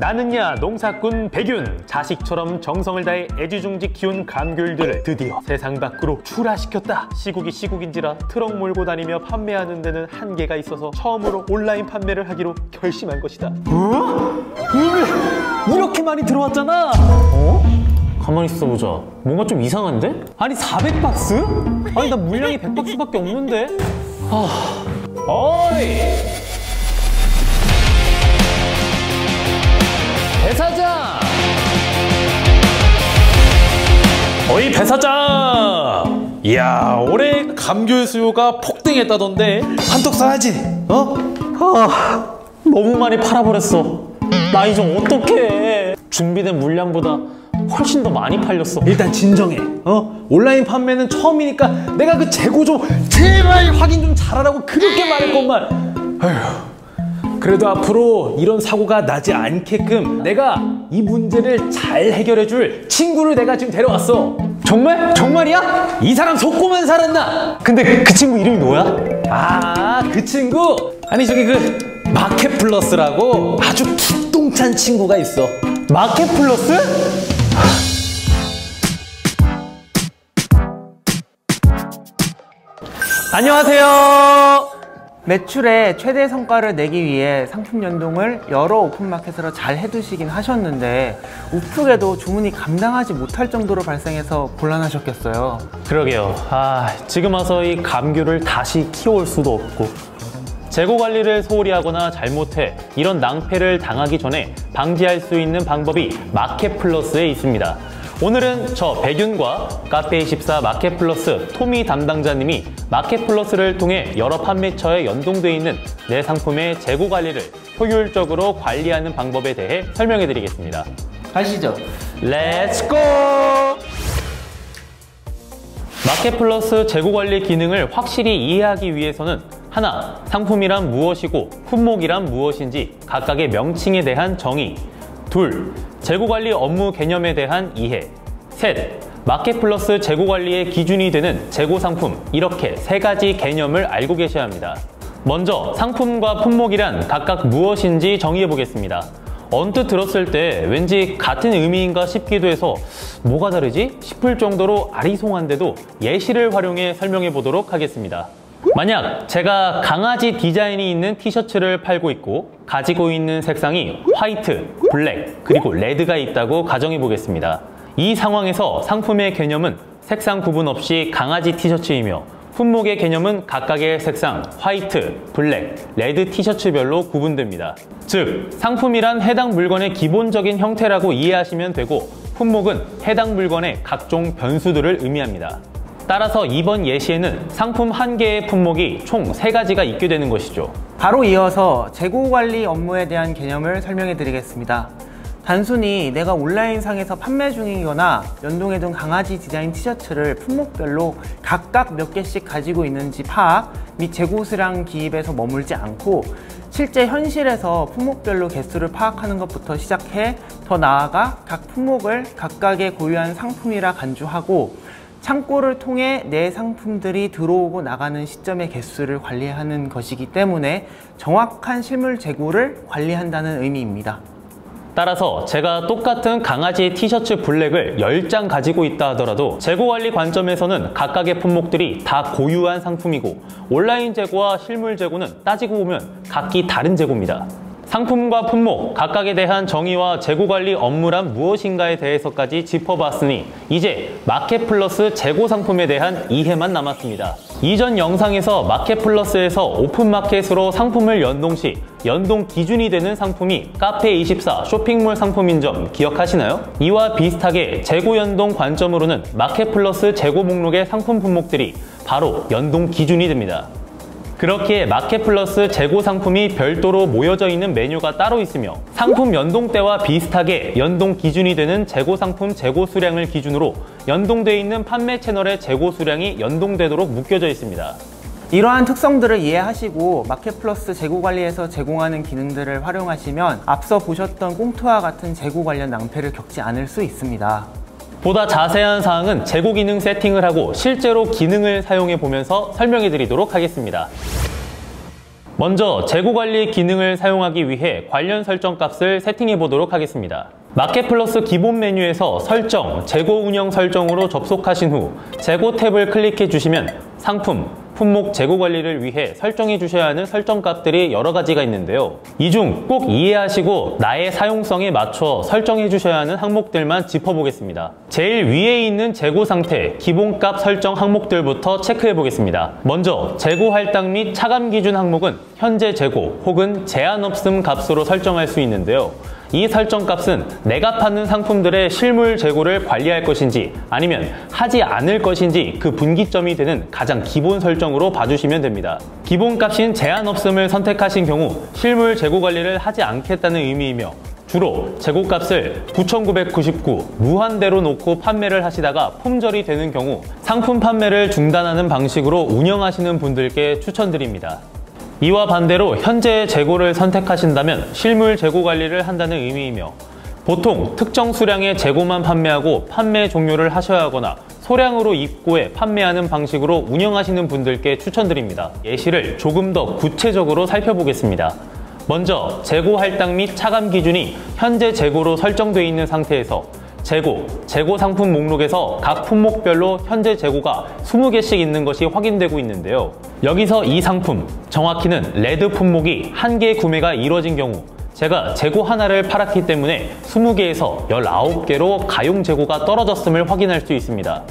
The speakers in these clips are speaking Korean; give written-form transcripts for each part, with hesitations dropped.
나는야 농사꾼 백윤, 자식처럼 정성을 다해 애지중지 키운 감귤들을 드디어 세상 밖으로 출하시켰다. 시국이 시국인지라 트럭 몰고 다니며 판매하는 데는 한계가 있어서 처음으로 온라인 판매를 하기로 결심한 것이다. 이렇게 많이 들어왔잖아. 가만히 있어보자. 뭔가 좀 이상한데? 아니 400박스? 아니 나 물량이 100박스밖에 없는데? 어이! 배사장! 어이 배사장! 이야, 올해 감귤 수요가 폭등했다던데 한턱 쏴야지. 너무 많이 팔아버렸어. 나 이제 어떡해. 준비된 물량보다 훨씬 더 많이 팔렸어. 일단 진정해. 온라인 판매는 처음이니까 내가 그 재고 좀 제발 확인 좀 잘하라고 그렇게 말했건만. 아휴. 그래도 앞으로 이런 사고가 나지 않게끔 내가 이 문제를 잘 해결해줄 친구를 내가 지금 데려왔어. 정말? 정말이야? 이 사람 속고만 살았나? 근데 그 친구 이름이 뭐야? 그 친구? 아니 저기 그 마켓플러스라고 아주 기똥찬 친구가 있어. 마켓플러스? 안녕하세요. 매출의 최대 성과를 내기 위해 상품 연동을 여러 오픈마켓으로 잘 해두시긴 하셨는데 우프게도 주문이 감당하지 못할 정도로 발생해서 곤란하셨겠어요. 그러게요. 지금 와서 이 감귤을 다시 키워올 수도 없고 재고 관리를 소홀히 하거나 잘못해 이런 낭패를 당하기 전에 방지할 수 있는 방법이 마켓플러스에 있습니다. 오늘은 저 백윤과 카페24 마켓플러스 토미 담당자님이 마켓플러스를 통해 여러 판매처에 연동되어 있는 내 상품의 재고 관리를 효율적으로 관리하는 방법에 대해 설명해 드리겠습니다. 가시죠. 렛츠고! 마켓플러스 재고 관리 기능을 확실히 이해하기 위해서는 하나, 상품이란 무엇이고 품목이란 무엇인지 각각의 명칭에 대한 정의. 둘, 재고관리 업무 개념에 대한 이해. 셋, 마켓플러스 재고관리의 기준이 되는 재고상품, 이렇게 세 가지 개념을 알고 계셔야 합니다. 먼저 상품과 품목이란 각각 무엇인지 정의해 보겠습니다. 언뜻 들었을 때 왠지 같은 의미인가 싶기도 해서 뭐가 다르지? 싶을 정도로 아리송한데도 예시를 활용해 설명해 보도록 하겠습니다. 만약 제가 강아지 디자인이 있는 티셔츠를 팔고 있고 가지고 있는 색상이 화이트, 블랙, 그리고 레드가 있다고 가정해 보겠습니다. 이 상황에서 상품의 개념은 색상 구분 없이 강아지 티셔츠이며 품목의 개념은 각각의 색상 화이트, 블랙, 레드 티셔츠별로 구분됩니다. 즉, 상품이란 해당 물건의 기본적인 형태라고 이해하시면 되고 품목은 해당 물건의 각종 변수들을 의미합니다. 따라서 이번 예시에는 상품 한 개의 품목이 총 3가지가 있게 되는 것이죠. 바로 이어서 재고관리 업무에 대한 개념을 설명해 드리겠습니다. 단순히 내가 온라인상에서 판매 중이거나 연동해둔 강아지 디자인 티셔츠를 품목별로 각각 몇 개씩 가지고 있는지 파악 및 재고 수량 기입에서 머물지 않고 실제 현실에서 품목별로 개수를 파악하는 것부터 시작해 더 나아가 각 품목을 각각의 고유한 상품이라 간주하고 창고를 통해 내 상품들이 들어오고 나가는 시점의 개수를 관리하는 것이기 때문에 정확한 실물 재고를 관리한다는 의미입니다. 따라서 제가 똑같은 강아지 티셔츠 블랙을 10장 가지고 있다 하더라도 재고 관리 관점에서는 각각의 품목들이 다 고유한 상품이고 온라인 재고와 실물 재고는 따지고 보면 각기 다른 재고입니다. 상품과 품목, 각각에 대한 정의와 재고관리 업무란 무엇인가에 대해서까지 짚어봤으니 이제 마켓플러스 재고상품에 대한 이해만 남았습니다. 이전 영상에서 마켓플러스에서 오픈마켓으로 상품을 연동 시 연동 기준이 되는 상품이 카페24 쇼핑몰 상품인 점 기억하시나요? 이와 비슷하게 재고 연동 관점으로는 마켓플러스 재고 목록의 상품 품목들이 바로 연동 기준이 됩니다. 그렇기에 마켓플러스 재고 상품이 별도로 모여져 있는 메뉴가 따로 있으며 상품 연동 때와 비슷하게 연동 기준이 되는 재고 상품 재고 수량을 기준으로 연동되어 있는 판매 채널의 재고 수량이 연동되도록 묶여져 있습니다. 이러한 특성들을 이해하시고 마켓플러스 재고 관리에서 제공하는 기능들을 활용하시면 앞서 보셨던 꽁트와 같은 재고 관련 낭패를 겪지 않을 수 있습니다. 보다 자세한 사항은 재고 기능 세팅을 하고 실제로 기능을 사용해 보면서 설명해 드리도록 하겠습니다. 먼저 재고관리 기능을 사용하기 위해 관련 설정값을 세팅해 보도록 하겠습니다. 마켓플러스 기본 메뉴에서 설정, 재고 운영 설정으로 접속하신 후 재고 탭을 클릭해 주시면 상품, 품목 재고 관리를 위해 설정해 주셔야 하는 설정값들이 여러 가지가 있는데요. 이 중 꼭 이해하시고 나의 사용성에 맞춰 설정해 주셔야 하는 항목들만 짚어보겠습니다. 제일 위에 있는 재고 상태, 기본값 설정 항목들부터 체크해 보겠습니다. 먼저 재고 할당 및 차감 기준 항목은 현재 재고 혹은 제한 없음 값으로 설정할 수 있는데요. 이 설정값은 내가 파는 상품들의 실물 재고를 관리할 것인지 아니면 하지 않을 것인지 그 분기점이 되는 가장 기본 설정으로 봐주시면 됩니다. 기본값인 제한 없음을 선택하신 경우 실물 재고 관리를 하지 않겠다는 의미이며 주로 재고값을 9,999 무한대로 놓고 판매를 하시다가 품절이 되는 경우 상품 판매를 중단하는 방식으로 운영하시는 분들께 추천드립니다. 이와 반대로 현재의 재고를 선택하신다면 실물 재고 관리를 한다는 의미이며 보통 특정 수량의 재고만 판매하고 판매 종료를 하셔야 하거나 소량으로 입고해 판매하는 방식으로 운영하시는 분들께 추천드립니다. 예시를 조금 더 구체적으로 살펴보겠습니다. 먼저 재고 할당 및 차감 기준이 현재 재고로 설정되어 있는 상태에서 재고 상품 목록에서 각 품목별로 현재 재고가 20개씩 있는 것이 확인되고 있는데요. 여기서 이 상품, 정확히는 레드 품목이 한 개 구매가 이뤄진 경우 제가 재고 하나를 팔았기 때문에 20개에서 19개로 가용 재고가 떨어졌음을 확인할 수 있습니다.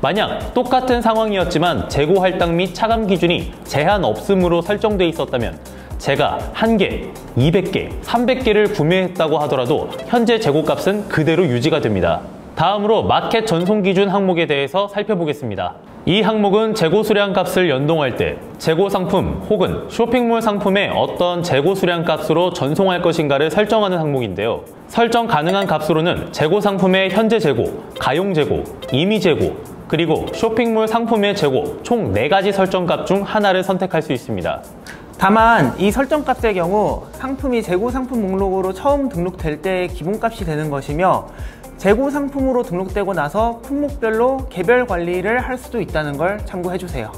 만약 똑같은 상황이었지만 재고 할당 및 차감 기준이 제한 없음으로 설정되어 있었다면 제가 1개, 200개, 300개를 구매했다고 하더라도 현재 재고값은 그대로 유지가 됩니다. 다음으로 마켓 전송 기준 항목에 대해서 살펴보겠습니다. 이 항목은 재고 수량 값을 연동할 때 재고 상품 혹은 쇼핑몰 상품의 어떤 재고 수량 값으로 전송할 것인가를 설정하는 항목인데요. 설정 가능한 값으로는 재고 상품의 현재 재고, 가용 재고, 임의 재고, 그리고 쇼핑몰 상품의 재고 총 4가지 설정값 중 하나를 선택할 수 있습니다. 다만 이 설정값의 경우 상품이 재고 상품 목록으로 처음 등록될 때의 기본값이 되는 것이며 재고 상품으로 등록되고 나서 품목별로 개별 관리를 할 수도 있다는 걸 참고해 주세요.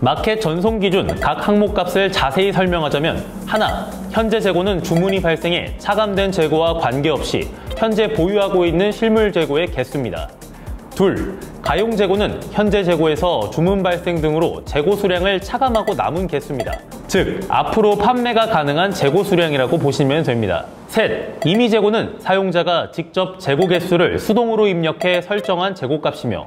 마켓 전송 기준 각 항목 값을 자세히 설명하자면 하나, 현재 재고는 주문이 발생해 차감된 재고와 관계없이 현재 보유하고 있는 실물 재고의 개수입니다. 둘, 가용 재고는 현재 재고에서 주문 발생 등으로 재고 수량을 차감하고 남은 개수입니다. 즉, 앞으로 판매가 가능한 재고 수량이라고 보시면 됩니다. 셋, 임의 재고는 사용자가 직접 재고 개수를 수동으로 입력해 설정한 재고값이며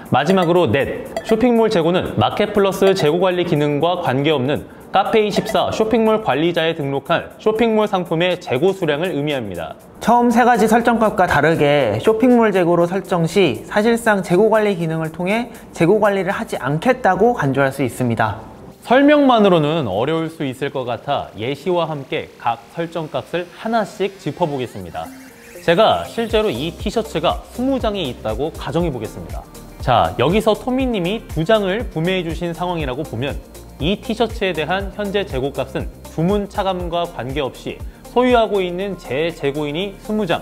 마지막으로 넷, 쇼핑몰 재고는 마켓플러스 재고관리 기능과 관계없는 카페24 쇼핑몰 관리자에 등록한 쇼핑몰 상품의 재고 수량을 의미합니다. 처음 3가지 설정값과 다르게 쇼핑몰 재고로 설정 시 사실상 재고관리 기능을 통해 재고관리를 하지 않겠다고 간주할 수 있습니다. 설명만으로는 어려울 수 있을 것 같아 예시와 함께 각 설정값을 하나씩 짚어보겠습니다. 제가 실제로 이 티셔츠가 20장이 있다고 가정해 보겠습니다. 자, 여기서 토미님이 2장을 구매해 주신 상황이라고 보면 이 티셔츠에 대한 현재 재고값은 주문 차감과 관계없이 소유하고 있는 제 재고인이 20장,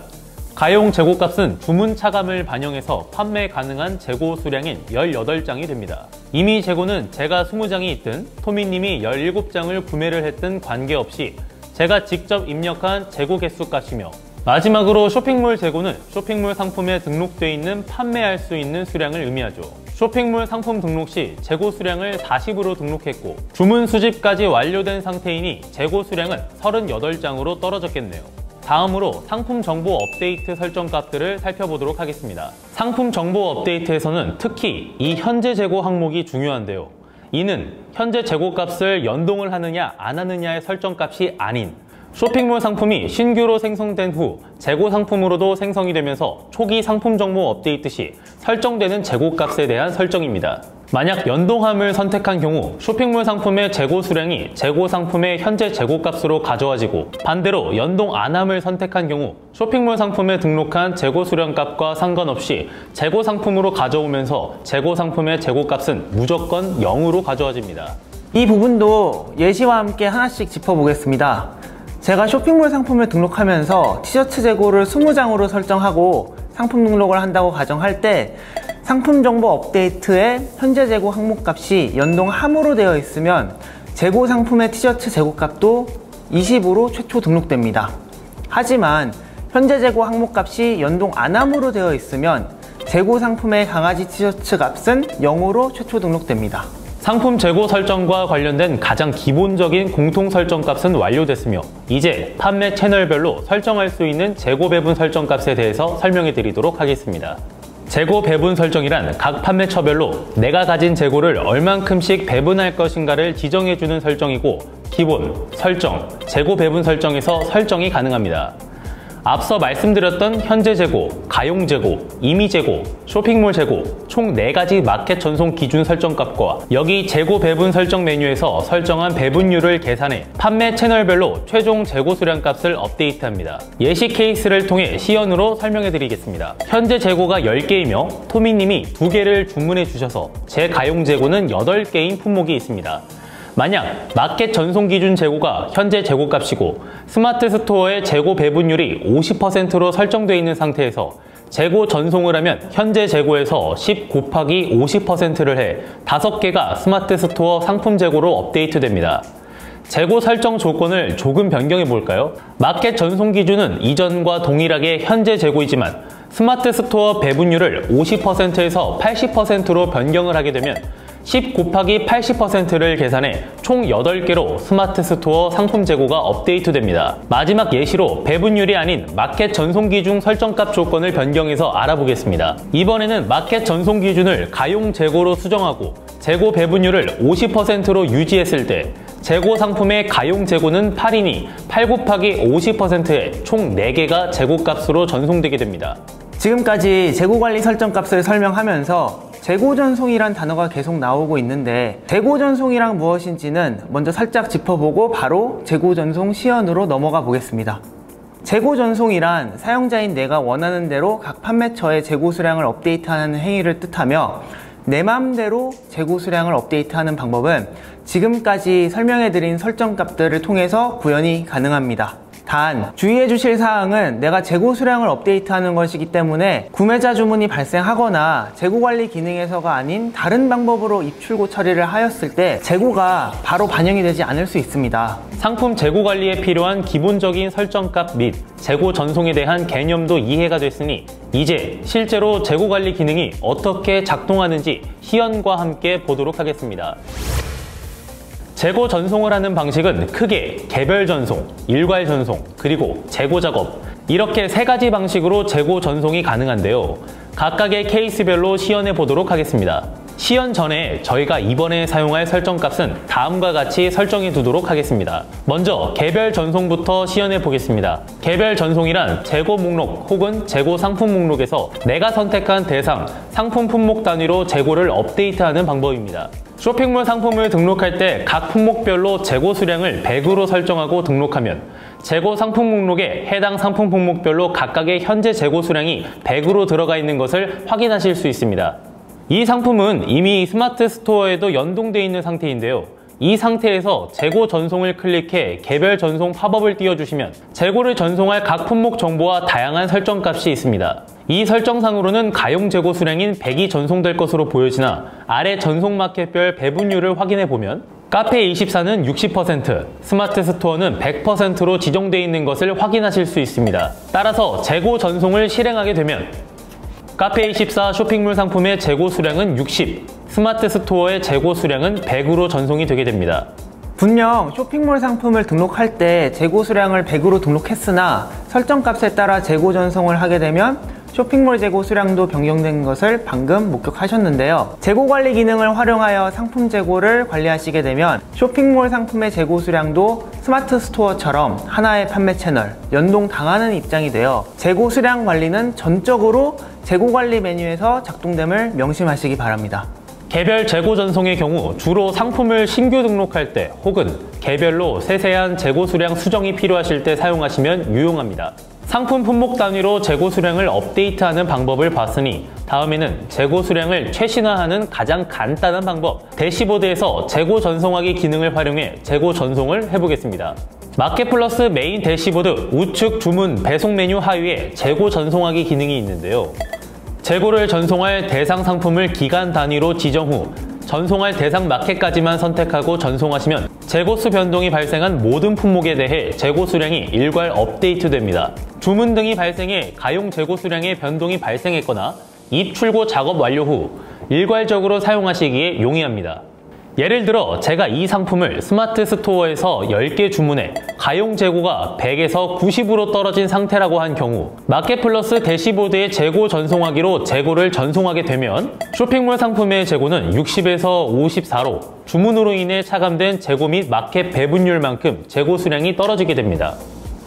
가용 재고값은 주문 차감을 반영해서 판매 가능한 재고 수량인 18장이 됩니다. 임의 재고는 제가 20장이 있든 토미님이 17장을 구매를 했든 관계없이 제가 직접 입력한 재고 개수 값이며 마지막으로 쇼핑몰 재고는 쇼핑몰 상품에 등록되어 있는 판매할 수 있는 수량을 의미하죠. 쇼핑몰 상품 등록 시 재고 수량을 40으로 등록했고 주문 수집까지 완료된 상태이니 재고 수량은 38장으로 떨어졌겠네요. 다음으로 상품 정보 업데이트 설정 값들을 살펴보도록 하겠습니다. 상품 정보 업데이트에서는 특히 이 현재 재고 항목이 중요한데요. 이는 현재 재고 값을 연동을 하느냐 안 하느냐의 설정 값이 아닌 쇼핑몰 상품이 신규로 생성된 후 재고 상품으로도 생성이 되면서 초기 상품 정보 업데이트 시 설정되는 재고 값에 대한 설정입니다. 만약 연동함을 선택한 경우 쇼핑몰 상품의 재고 수량이 재고 상품의 현재 재고 값으로 가져와지고 반대로 연동 안함을 선택한 경우 쇼핑몰 상품에 등록한 재고 수량 값과 상관없이 재고 상품으로 가져오면서 재고 상품의 재고 값은 무조건 0으로 가져와집니다. 이 부분도 예시와 함께 하나씩 짚어보겠습니다. 제가 쇼핑몰 상품을 등록하면서 티셔츠 재고를 20장으로 설정하고 상품 등록을 한다고 가정할 때 상품 정보 업데이트에 현재 재고 항목 값이 연동함으로 되어 있으면 재고 상품의 티셔츠 재고값도 20으로 최초 등록됩니다. 하지만 현재 재고 항목값이 연동 안함으로 되어 있으면 재고 상품의 강아지 티셔츠 값은 0으로 최초 등록됩니다. 상품 재고 설정과 관련된 가장 기본적인 공통 설정 값은 완료됐으며 이제 판매 채널별로 설정할 수 있는 재고 배분 설정 값에 대해서 설명해 드리도록 하겠습니다. 재고 배분 설정이란 각 판매처별로 내가 가진 재고를 얼만큼씩 배분할 것인가를 지정해주는 설정이고 기본, 설정, 재고 배분 설정에서 설정이 가능합니다. 앞서 말씀드렸던 현재 재고, 가용 재고, 임의 재고, 쇼핑몰 재고 총 4가지 마켓 전송 기준 설정값과 여기 재고 배분 설정 메뉴에서 설정한 배분율을 계산해 판매 채널별로 최종 재고 수량 값을 업데이트합니다. 예시 케이스를 통해 시연으로 설명해 드리겠습니다. 현재 재고가 10개이며 토미님이 2개를 주문해 주셔서 제 가용 재고는 8개인 품목이 있습니다. 만약 마켓 전송 기준 재고가 현재 재고값이고 스마트 스토어의 재고 배분율이 50%로 설정되어 있는 상태에서 재고 전송을 하면 현재 재고에서 10 곱하기 50%를 해 5개가 스마트 스토어 상품 재고로 업데이트 됩니다. 재고 설정 조건을 조금 변경해 볼까요? 마켓 전송 기준은 이전과 동일하게 현재 재고이지만 스마트 스토어 배분율을 50%에서 80%로 변경을 하게 되면 10 곱하기 80%를 계산해 총 8개로 스마트 스토어 상품 재고가 업데이트 됩니다. 마지막 예시로 배분율이 아닌 마켓 전송 기준 설정값 조건을 변경해서 알아보겠습니다. 이번에는 마켓 전송 기준을 가용 재고로 수정하고 재고 배분율을 50%로 유지했을 때 재고 상품의 가용 재고는 8이니 8 곱하기 50%에 총 4개가 재고값으로 전송되게 됩니다. 지금까지 재고관리 설정값을 설명하면서 재고전송이란 단어가 계속 나오고 있는데 재고전송이란 무엇인지는 먼저 살짝 짚어보고 바로 재고전송 시연으로 넘어가 보겠습니다. 재고전송이란 사용자인 내가 원하는 대로 각 판매처의 재고 수량을 업데이트하는 행위를 뜻하며 내 맘대로 재고 수량을 업데이트하는 방법은 지금까지 설명해드린 설정값들을 통해서 구현이 가능합니다. 단 주의해 주실 사항은 내가 재고 수량을 업데이트하는 것이기 때문에 구매자 주문이 발생하거나 재고관리 기능에서가 아닌 다른 방법으로 입출고 처리를 하였을 때 재고가 바로 반영이 되지 않을 수 있습니다. 상품 재고 관리에 필요한 기본적인 설정값 및 재고 전송에 대한 개념도 이해가 됐으니 이제 실제로 재고 관리 기능이 어떻게 작동하는지 시연과 함께 보도록 하겠습니다. 재고 전송을 하는 방식은 크게 개별 전송, 일괄 전송, 그리고 재고 작업 이렇게 3가지 방식으로 재고 전송이 가능한데요. 각각의 케이스별로 시연해 보도록 하겠습니다. 시연 전에 저희가 이번에 사용할 설정값은 다음과 같이 설정해 두도록 하겠습니다. 먼저 개별 전송부터 시연해 보겠습니다. 개별 전송이란 재고 목록 혹은 재고 상품 목록에서 내가 선택한 대상, 상품 품목 단위로 재고를 업데이트하는 방법입니다. 쇼핑몰 상품을 등록할 때 각 품목별로 재고 수량을 100으로 설정하고 등록하면 재고 상품 목록에 해당 상품 품목별로 각각의 현재 재고 수량이 100으로 들어가 있는 것을 확인하실 수 있습니다. 이 상품은 이미 스마트 스토어에도 연동되어 있는 상태인데요. 이 상태에서 재고 전송을 클릭해 개별 전송 팝업을 띄워주시면 재고를 전송할 각 품목 정보와 다양한 설정값이 있습니다. 이 설정상으로는 가용 재고 수량인 100이 전송될 것으로 보여지나 아래 전송 마켓별 배분율을 확인해보면 카페24는 60%, 스마트 스토어는 100%로 지정되어 있는 것을 확인하실 수 있습니다. 따라서 재고 전송을 실행하게 되면 카페24 쇼핑몰 상품의 재고 수량은 60, 스마트 스토어의 재고 수량은 100으로 전송이 되게 됩니다. 분명 쇼핑몰 상품을 등록할 때 재고 수량을 100으로 등록했으나 설정값에 따라 재고 전송을 하게 되면 쇼핑몰 재고 수량도 변경된 것을 방금 목격하셨는데요. 재고 관리 기능을 활용하여 상품 재고를 관리하시게 되면 쇼핑몰 상품의 재고 수량도 스마트 스토어처럼 하나의 판매 채널, 연동 당하는 입장이 되어 재고 수량 관리는 전적으로 재고 관리 메뉴에서 작동됨을 명심하시기 바랍니다. 개별 재고 전송의 경우 주로 상품을 신규 등록할 때 혹은 개별로 세세한 재고 수량 수정이 필요하실 때 사용하시면 유용합니다. 상품 품목 단위로 재고 수량을 업데이트하는 방법을 봤으니 다음에는 재고 수량을 최신화하는 가장 간단한 방법 대시보드에서 재고 전송하기 기능을 활용해 재고 전송을 해보겠습니다. 마켓플러스 메인 대시보드 우측 주문 배송 메뉴 하위에 재고 전송하기 기능이 있는데요. 재고를 전송할 대상 상품을 기간 단위로 지정 후 전송할 대상 마켓까지만 선택하고 전송하시면 재고수 변동이 발생한 모든 품목에 대해 재고 수량이 일괄 업데이트됩니다. 주문 등이 발생해 가용 재고 수량의 변동이 발생했거나 입출고 작업 완료 후 일괄적으로 사용하시기에 용이합니다. 예를 들어 제가 이 상품을 스마트 스토어에서 10개 주문해 가용 재고가 100에서 90으로 떨어진 상태라고 한 경우 마켓플러스 대시보드에 재고 전송하기로 재고를 전송하게 되면 쇼핑몰 상품의 재고는 60에서 54로 주문으로 인해 차감된 재고 및 마켓 배분율만큼 재고 수량이 떨어지게 됩니다.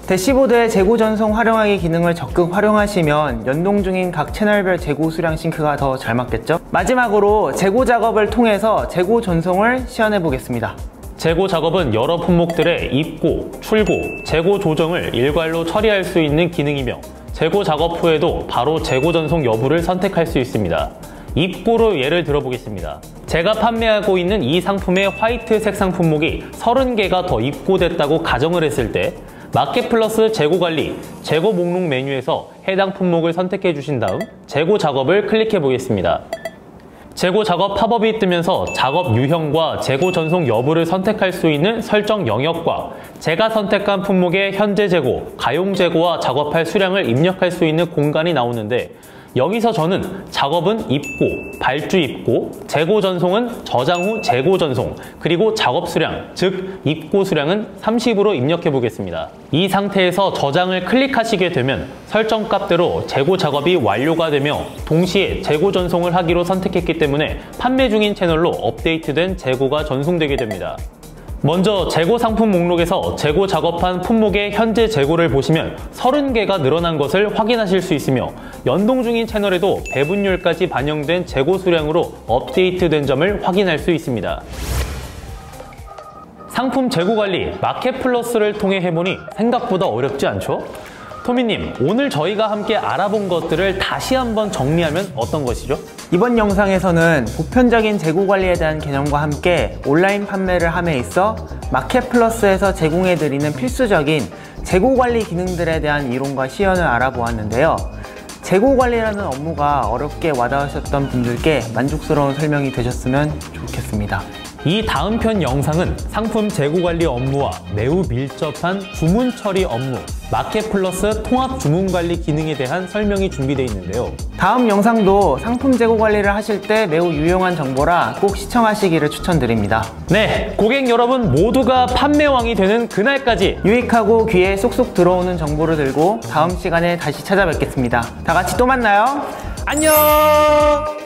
대시보드의 재고 전송 활용하기 기능을 적극 활용하시면 연동 중인 각 채널별 재고 수량 싱크가 더 잘 맞겠죠? 마지막으로 재고 작업을 통해서 재고 전송을 시연해 보겠습니다. 재고 작업은 여러 품목들의 입고, 출고, 재고 조정을 일괄로 처리할 수 있는 기능이며 재고 작업 후에도 바로 재고 전송 여부를 선택할 수 있습니다. 입고로 예를 들어보겠습니다. 제가 판매하고 있는 이 상품의 화이트 색상 품목이 30개가 더 입고됐다고 가정을 했을 때 마켓플러스 재고관리, 재고 목록 메뉴에서 해당 품목을 선택해 주신 다음 재고 작업을 클릭해 보겠습니다. 재고 작업 팝업이 뜨면서 작업 유형과 재고 전송 여부를 선택할 수 있는 설정 영역과 제가 선택한 품목의 현재 재고, 가용 재고와 작업할 수량을 입력할 수 있는 공간이 나오는데 여기서 저는 작업은 입고, 발주 입고, 재고 전송은 저장 후 재고 전송, 그리고 작업 수량, 즉 입고 수량은 30으로 입력해 보겠습니다. 이 상태에서 저장을 클릭하시게 되면 설정 값대로 재고 작업이 완료가 되며 동시에 재고 전송을 하기로 선택했기 때문에 판매 중인 채널로 업데이트된 재고가 전송되게 됩니다. 먼저 재고 상품 목록에서 재고 작업한 품목의 현재 재고를 보시면 30개가 늘어난 것을 확인하실 수 있으며 연동 중인 채널에도 배분율까지 반영된 재고 수량으로 업데이트된 점을 확인할 수 있습니다. 상품 재고 관리 마켓플러스를 통해 해보니 생각보다 어렵지 않죠? 토미님, 오늘 저희가 함께 알아본 것들을 다시 한번 정리하면 어떤 것이죠? 이번 영상에서는 보편적인 재고 관리에 대한 개념과 함께 온라인 판매를 함에 있어 마켓플러스에서 제공해드리는 필수적인 재고 관리 기능들에 대한 이론과 시연을 알아보았는데요. 재고 관리라는 업무가 어렵게 와닿으셨던 분들께 만족스러운 설명이 되셨으면 좋겠습니다. 이 다음 편 영상은 상품 재고 관리 업무와 매우 밀접한 주문 처리 업무, 마켓플러스 통합 주문 관리 기능에 대한 설명이 준비되어 있는데요. 다음 영상도 상품 재고 관리를 하실 때 매우 유용한 정보라 꼭 시청하시기를 추천드립니다. 네, 고객 여러분 모두가 판매왕이 되는 그날까지 유익하고 귀에 쏙쏙 들어오는 정보를 들고 다음 시간에 다시 찾아뵙겠습니다. 다 같이 또 만나요. 안녕!